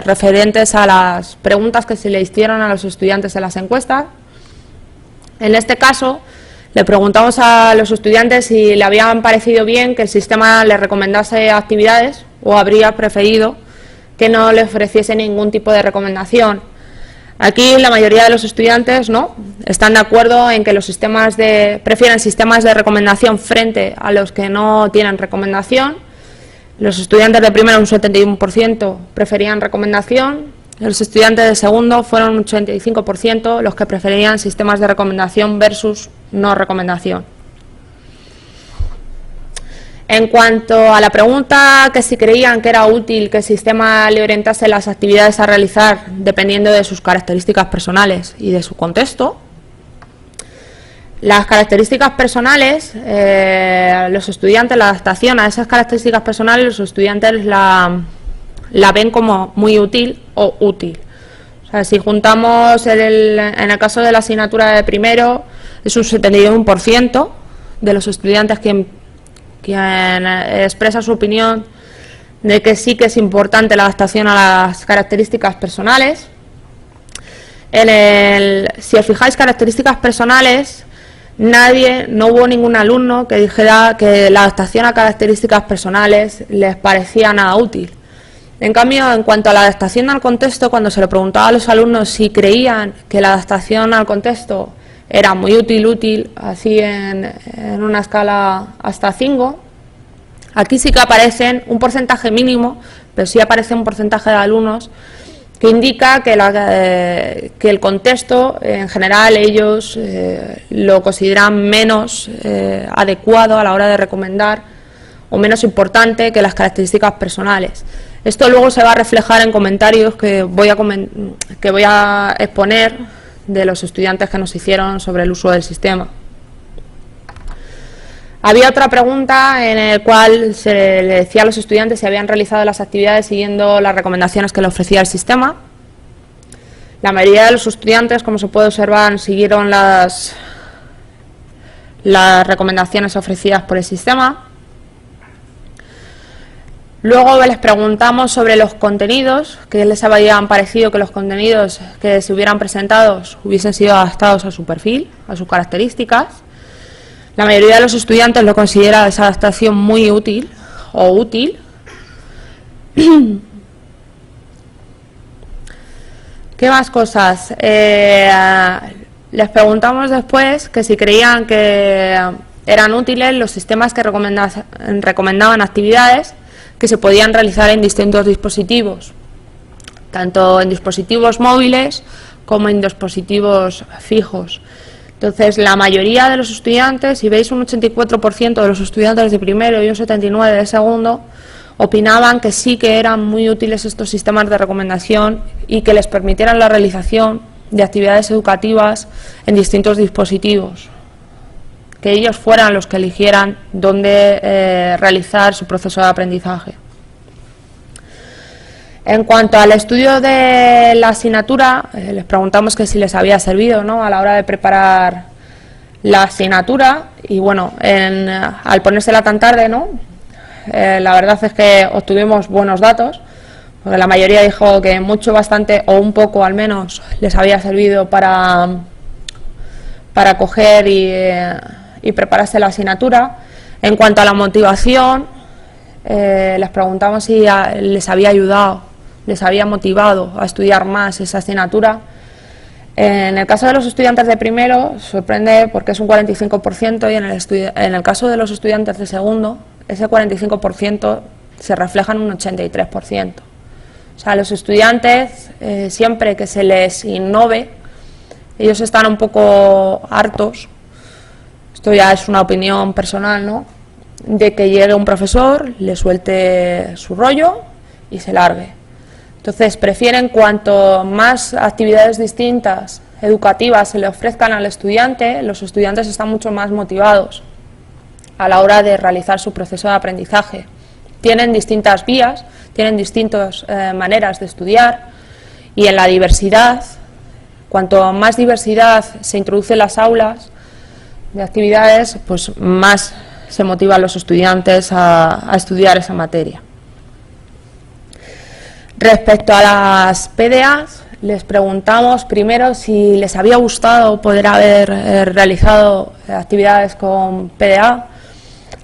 referentes a las preguntas que se le hicieron a los estudiantes en las encuestas. En este caso, le preguntamos a los estudiantes si le habían parecido bien que el sistema les recomendase actividades o habría preferido que no le ofreciese ningún tipo de recomendación. Aquí la mayoría de los estudiantes no están de acuerdo en que prefieren sistemas de recomendación frente a los que no tienen recomendación. Los estudiantes de primero, un 71%, preferían recomendación. Los estudiantes de segundo fueron un 85% los que preferían sistemas de recomendación versus no recomendación. En cuanto a la pregunta que si creían que era útil que el sistema le orientase las actividades a realizar dependiendo de sus características personales y de su contexto, las características personales, los estudiantes, la adaptación a esas características personales, los estudiantes la ven como muy útil o útil. O sea, si juntamos en el caso de la asignatura de primero, es un 71% de los estudiantes quien expresa su opinión de que sí que es importante la adaptación a las características personales. Si os fijáis, características personales, no hubo ningún alumno que dijera que la adaptación a características personales les parecía nada útil. En cambio, en cuanto a la adaptación al contexto, cuando se le preguntaba a los alumnos si creían que la adaptación al contexto era muy útil, así en una escala hasta 5, aquí sí que aparecen un porcentaje mínimo, pero sí aparece un porcentaje de alumnos que indica que el contexto, en general, ellos lo consideran menos adecuado a la hora de recomendar o menos importante que las características personales. Esto luego se va a reflejar en comentarios que voy a exponer de los estudiantes que nos hicieron sobre el uso del sistema. Había otra pregunta en la cual se le decía a los estudiantes si habían realizado las actividades siguiendo las recomendaciones que le ofrecía el sistema. La mayoría de los estudiantes, como se puede observar, siguieron las recomendaciones ofrecidas por el sistema. Luego les preguntamos sobre los contenidos, que les habían parecido que los contenidos que se hubieran presentado hubiesen sido adaptados a su perfil, a sus características. La mayoría de los estudiantes lo considera esa adaptación muy útil o útil. ¿Qué más cosas? Les preguntamos después que si creían que eran útiles los sistemas que recomendaban actividades que se podían realizar en distintos dispositivos, tanto en dispositivos móviles como en dispositivos fijos. Entonces, la mayoría de los estudiantes, si veis un 84% de los estudiantes de primero y un 79% de segundo, opinaban que sí que eran muy útiles estos sistemas de recomendación y que les permitieran la realización de actividades educativas en distintos dispositivos, que ellos fueran los que eligieran dónde realizar su proceso de aprendizaje. En cuanto al estudio de la asignatura, les preguntamos que si les había servido, ¿no?, a la hora de preparar la asignatura, y bueno, al ponérsela tan tarde, ¿no?, la verdad es que obtuvimos buenos datos, porque la mayoría dijo que mucho, bastante o un poco al menos les había servido para coger y prepararse la asignatura. En cuanto a la motivación, les preguntamos si les había ayudado, les había motivado a estudiar más esa asignatura. En el caso de los estudiantes de primero sorprende porque es un 45% y en el caso de los estudiantes de segundo ese 45% se refleja en un 83%. O sea, los estudiantes siempre que se les innove, ellos están un poco hartos, esto ya es una opinión personal, ¿no?, de que llegue un profesor, le suelte su rollo y se largue. Entonces prefieren cuanto más actividades distintas, educativas, se le ofrezcan al estudiante, los estudiantes están mucho más motivados a la hora de realizar su proceso de aprendizaje. Tienen distintas vías, tienen distintas maneras de estudiar y en la diversidad, cuanto más diversidad se introduce en las aulas de actividades, pues más se motivan los estudiantes a estudiar esa materia. Respecto a las PDAs, les preguntamos primero si les había gustado poder haber realizado actividades con PDA.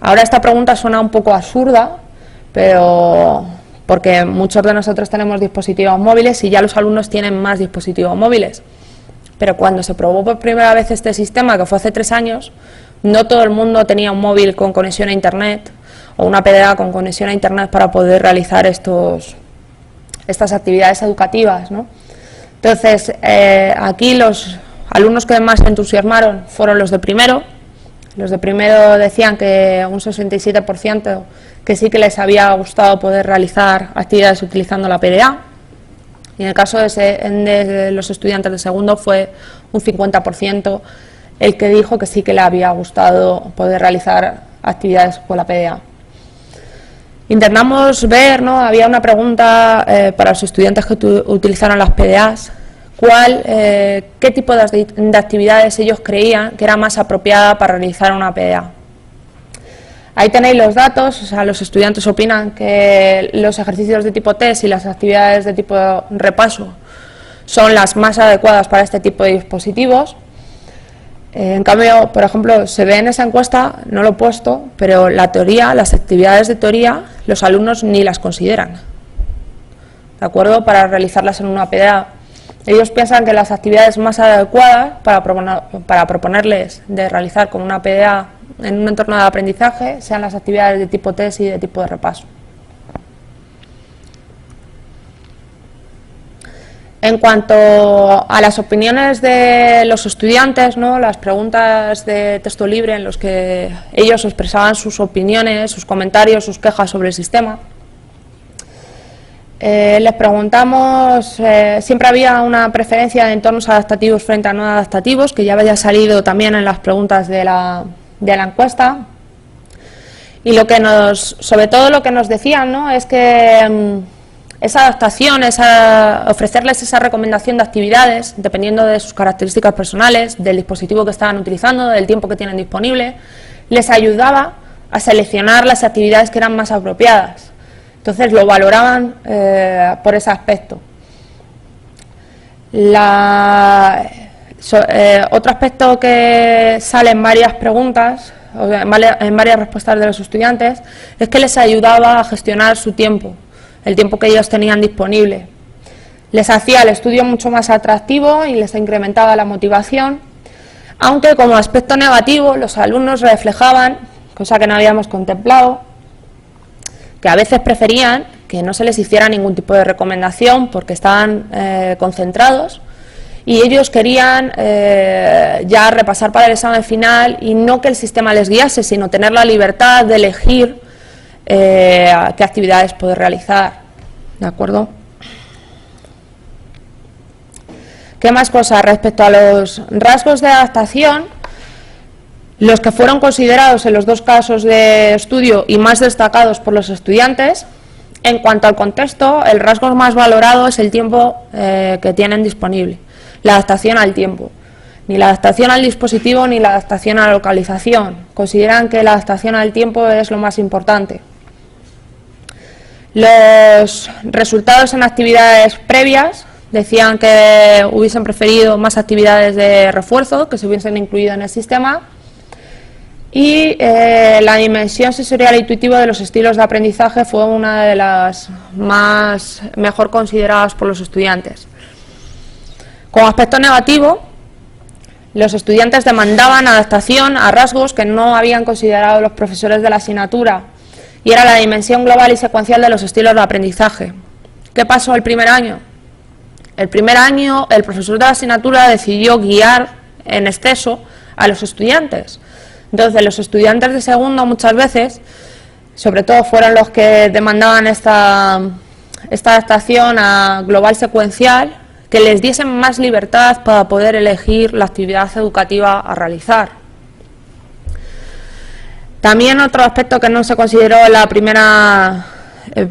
Ahora esta pregunta suena un poco absurda, pero porque muchos de nosotros tenemos dispositivos móviles y ya los alumnos tienen más dispositivos móviles. Pero cuando se probó por primera vez este sistema, que fue hace 3 años, no todo el mundo tenía un móvil con conexión a Internet o una PDA con conexión a Internet para poder realizar estas actividades educativas, ¿no? Entonces, aquí los alumnos que más se entusiasmaron fueron los de primero. Los de primero decían que un 67% que sí que les había gustado poder realizar actividades utilizando la PDA. Y en el caso de los estudiantes de segundo fue un 50% el que dijo que sí que le había gustado poder realizar actividades con la PDA. Intentamos ver, ¿no?, había una pregunta para los estudiantes que utilizaron las PDAs, qué tipo de actividades ellos creían que era más apropiada para realizar una PDA. Ahí tenéis los datos, o sea, los estudiantes opinan que los ejercicios de tipo test y las actividades de tipo repaso son las más adecuadas para este tipo de dispositivos. En cambio, por ejemplo, se ve en esa encuesta, no lo he puesto, pero la teoría, las actividades de teoría, los alumnos ni las consideran, ¿de acuerdo?, para realizarlas en una PDA. Ellos piensan que las actividades más adecuadas para proponerles de realizar con una PDA en un entorno de aprendizaje sean las actividades de tipo test y de tipo de repaso. En cuanto a las opiniones de los estudiantes, ¿no?, las preguntas de texto libre en los que ellos expresaban sus opiniones, sus comentarios, sus quejas sobre el sistema, les preguntamos, siempre había una preferencia de entornos adaptativos frente a no adaptativos, que ya había salido también en las preguntas de la encuesta, y sobre todo lo que nos decían, ¿no?, es que esa adaptación, ofrecerles esa recomendación de actividades, dependiendo de sus características personales, del dispositivo que estaban utilizando, del tiempo que tienen disponible, les ayudaba a seleccionar las actividades que eran más apropiadas. Entonces lo valoraban por ese aspecto. Otro aspecto que sale en varias preguntas, en varias respuestas de los estudiantes, es que les ayudaba a gestionar su tiempo, el tiempo que ellos tenían disponible. Les hacía el estudio mucho más atractivo y les incrementaba la motivación, aunque como aspecto negativo los alumnos reflejaban, cosa que no habíamos contemplado, que a veces preferían que no se les hiciera ningún tipo de recomendación porque estaban concentrados y ellos querían ya repasar para el examen final y no que el sistema les guiase, sino tener la libertad de elegir qué actividades poder realizar, ¿de acuerdo? ¿Qué más cosas? Respecto a los rasgos de adaptación, los que fueron considerados en los dos casos de estudio y más destacados por los estudiantes, en cuanto al contexto, el rasgo más valorado es el tiempo que tienen disponible, la adaptación al tiempo. Ni la adaptación al dispositivo ni la adaptación a la localización. Consideran que la adaptación al tiempo es lo más importante. Los resultados en actividades previas decían que hubiesen preferido más actividades de refuerzo que se hubiesen incluido en el sistema Y la dimensión sensorial e intuitiva de los estilos de aprendizaje fue una de las mejor consideradas por los estudiantes. Como aspecto negativo, los estudiantes demandaban adaptación a rasgos que no habían considerado los profesores de la asignatura, y era la dimensión global y secuencial de los estilos de aprendizaje. ¿Qué pasó el primer año? El primer año el profesor de la asignatura decidió guiar en exceso a los estudiantes. Entonces los estudiantes de segundo muchas veces, sobre todo, fueron los que demandaban esta adaptación a global secuencial, que les diesen más libertad para poder elegir la actividad educativa a realizar. También otro aspecto que no se consideró en la primera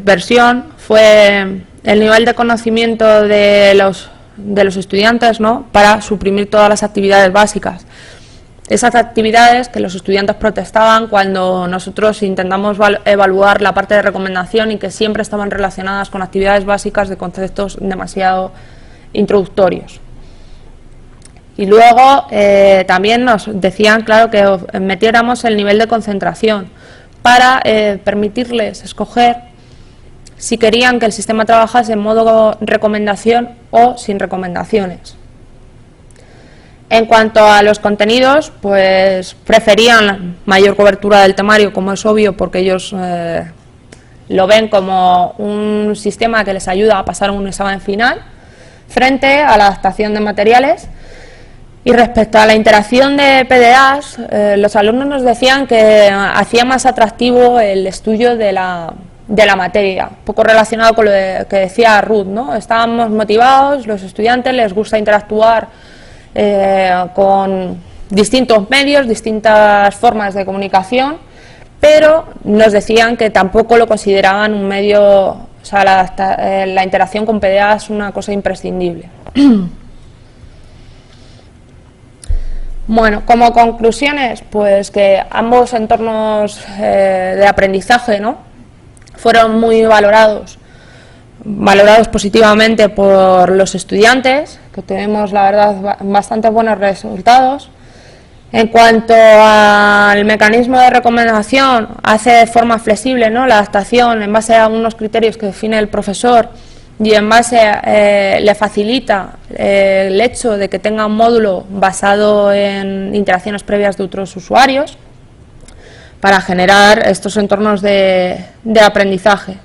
versión fue el nivel de conocimiento de los estudiantes, ¿no?, para suprimir todas las actividades básicas. Esas actividades que los estudiantes protestaban cuando nosotros intentamos evaluar la parte de recomendación y que siempre estaban relacionadas con actividades básicas de conceptos demasiado introductorios. Y luego también nos decían, claro, que metiéramos el nivel de concentración para permitirles escoger si querían que el sistema trabajase en modo recomendación o sin recomendaciones. En cuanto a los contenidos, pues preferían mayor cobertura del temario, como es obvio, porque ellos lo ven como un sistema que les ayuda a pasar un examen final, frente a la adaptación de materiales. Y respecto a la interacción de PDAs, los alumnos nos decían que hacía más atractivo el estudio de la materia, un poco relacionado con lo que decía Ruth, ¿no? Estábamos motivados, los estudiantes les gusta interactuar con distintos medios, distintas formas de comunicación, pero nos decían que tampoco lo consideraban un medio, o sea, la interacción con PDA es una cosa imprescindible. Bueno, como conclusiones, pues que ambos entornos de aprendizaje, ¿no?, fueron muy valorados positivamente por los estudiantes, que tenemos, la verdad, bastante buenos resultados. En cuanto al mecanismo de recomendación, hace de forma flexible, ¿no?, la adaptación en base a unos criterios que define el profesor, y en base le facilita el hecho de que tenga un módulo basado en interacciones previas de otros usuarios para generar estos entornos de aprendizaje.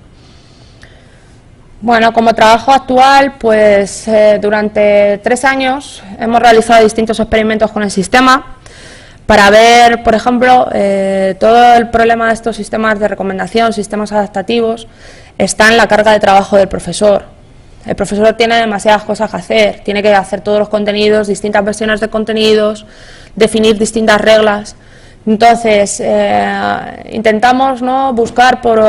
Bueno, como trabajo actual, pues durante 3 años hemos realizado distintos experimentos con el sistema para ver, por ejemplo, todo el problema de estos sistemas de recomendación, sistemas adaptativos, está en la carga de trabajo del profesor. El profesor tiene demasiadas cosas que hacer, tiene que hacer todos los contenidos, distintas versiones de contenidos, definir distintas reglas. Entonces, intentamos, ¿no?, buscar por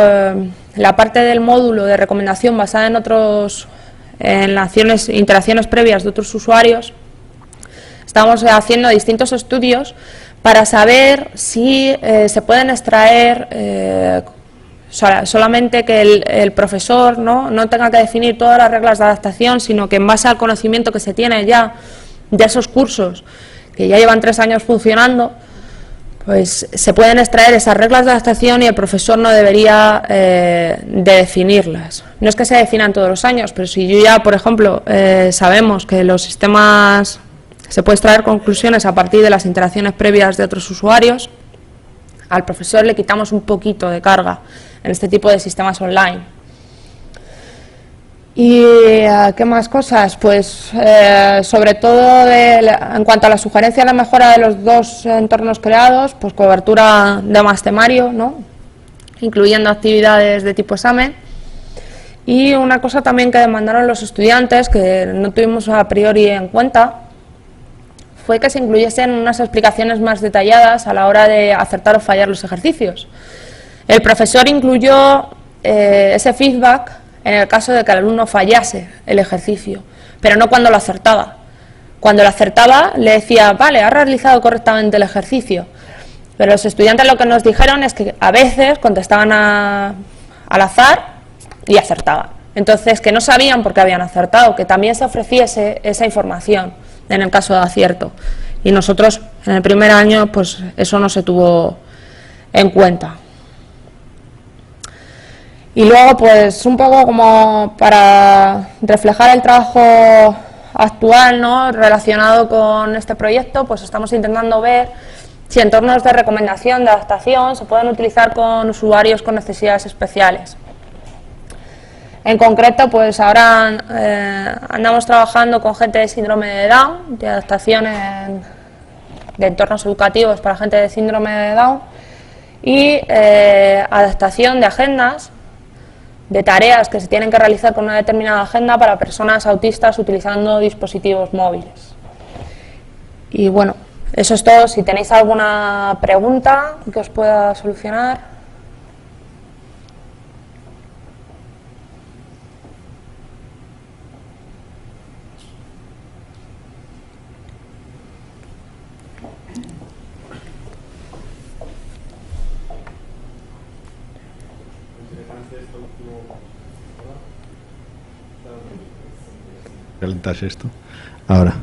la parte del módulo de recomendación basada en interacciones previas de otros usuarios. Estamos haciendo distintos estudios para saber si se pueden extraer solamente que el profesor no tenga que definir todas las reglas de adaptación, sino que en base al conocimiento que se tiene ya de esos cursos, que ya llevan 3 años funcionando, pues se pueden extraer esas reglas de adaptación y el profesor no debería de definirlas. No es que se definan todos los años, pero si yo ya, por ejemplo, sabemos que los sistemas se pueden extraer conclusiones a partir de las interacciones previas de otros usuarios, al profesor le quitamos un poquito de carga en este tipo de sistemas online. ¿Y qué más cosas? Pues sobre todo en cuanto a la sugerencia de mejora de los 2 entornos creados, pues cobertura de más temario, ¿no?, incluyendo actividades de tipo examen. Y una cosa también que demandaron los estudiantes, que no tuvimos a priori en cuenta, fue que se incluyesen unas explicaciones más detalladas a la hora de acertar o fallar los ejercicios. El profesor incluyó ese feedback en el caso de que el alumno fallase el ejercicio, pero no cuando lo acertaba. Cuando lo acertaba le decía, vale, ha realizado correctamente el ejercicio, pero los estudiantes lo que nos dijeron es que a veces contestaban al azar y acertaban. Entonces, que no sabían por qué habían acertado, que también se ofreciese esa información en el caso de acierto. Y nosotros en el primer año pues eso no se tuvo en cuenta. Y luego pues un poco como para reflejar el trabajo actual, ¿no?, relacionado con este proyecto, pues estamos intentando ver si entornos de recomendación, de adaptación, se pueden utilizar con usuarios con necesidades especiales. En concreto, pues ahora andamos trabajando con gente de síndrome de Down, de adaptación de entornos educativos para gente de síndrome de Down y adaptación de agendas, de tareas que se tienen que realizar con una determinada agenda para personas autistas utilizando dispositivos móviles. Y bueno, eso es todo. Si tenéis alguna pregunta que os pueda solucionar. Calentarse esto. Ahora,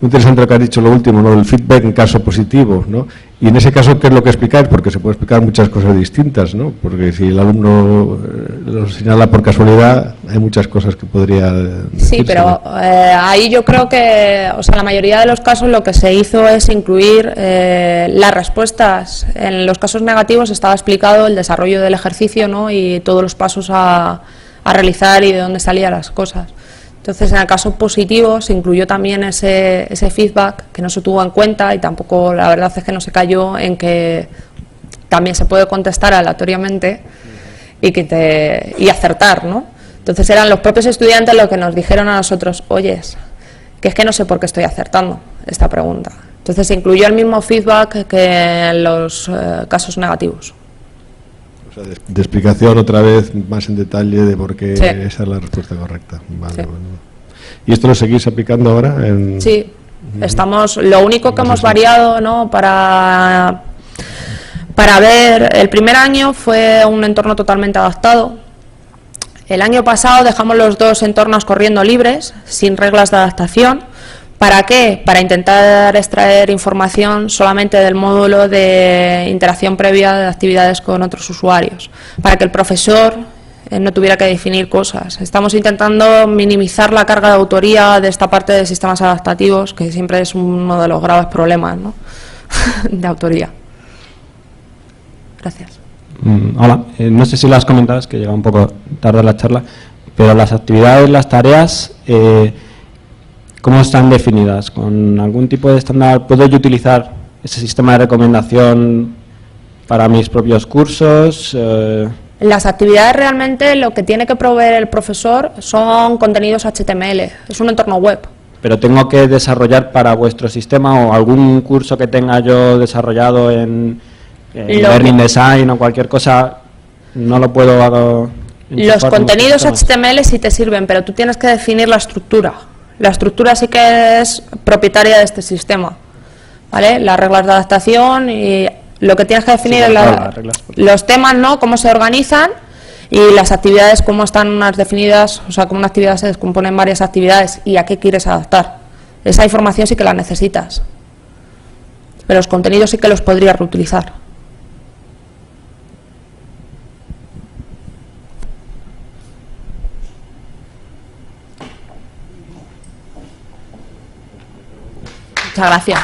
muy interesante lo que has dicho, lo último, ¿no?, el feedback en caso positivo, ¿no? Y en ese caso, ¿qué es lo que explicáis? Porque se puede explicar muchas cosas distintas, ¿no? Porque si el alumno lo señala por casualidad, hay muchas cosas que podría decirse. Sí, pero ahí yo creo que, o sea, la mayoría de los casos lo que se hizo es incluir las respuestas. En los casos negativos estaba explicado el desarrollo del ejercicio, ¿no?, y todos los pasos a realizar y de dónde salían las cosas. Entonces, en el caso positivo se incluyó también ese feedback que no se tuvo en cuenta y tampoco, la verdad es que no se cayó en que también se puede contestar aleatoriamente y acertar, ¿no? Entonces eran los propios estudiantes los que nos dijeron a nosotros, oyes, que es que no sé por qué estoy acertando esta pregunta. Entonces se incluyó el mismo feedback que en los casos negativos. O sea, de explicación otra vez más en detalle de por qué sí. Esa es la respuesta correcta. Vale, sí. Bueno. ¿Y esto lo seguís aplicando ahora? Sí, estamos. Lo único que hemos variado, ¿no?, para ver, el primer año fue un entorno totalmente adaptado. El año pasado dejamos los dos entornos corriendo libres, sin reglas de adaptación. ¿Para qué? Para intentar extraer información solamente del módulo de interacción previa de actividades con otros usuarios, para que el profesor no tuviera que definir cosas. Estamos intentando minimizar la carga de autoría de esta parte de sistemas adaptativos, que siempre es uno de los graves problemas, ¿no?, de autoría. Gracias. Hola, no sé si lo has comentado, es que llega un poco tarde la charla, pero las actividades, las tareas, ¿cómo están definidas? ¿Con algún tipo de estándar? ¿Puedo yo utilizar ese sistema de recomendación para mis propios cursos? Las actividades realmente lo que tiene que proveer el profesor son contenidos HTML, es un entorno web. ¿Pero tengo que desarrollar para vuestro sistema o algún curso que tenga yo desarrollado en Learning Design o cualquier cosa, no lo puedo Los contenidos HTML sí te sirven, pero tú tienes que definir la estructura. La estructura sí que es propietaria de este sistema, ¿vale? Las reglas de adaptación y lo que tienes que definir es los temas, ¿no?, cómo se organizan, y las actividades cómo están unas definidas, o sea, cómo una actividad se descompone en varias actividades y a qué quieres adaptar. Esa información sí que la necesitas, pero los contenidos sí que los podrías reutilizar. Muchas gracias.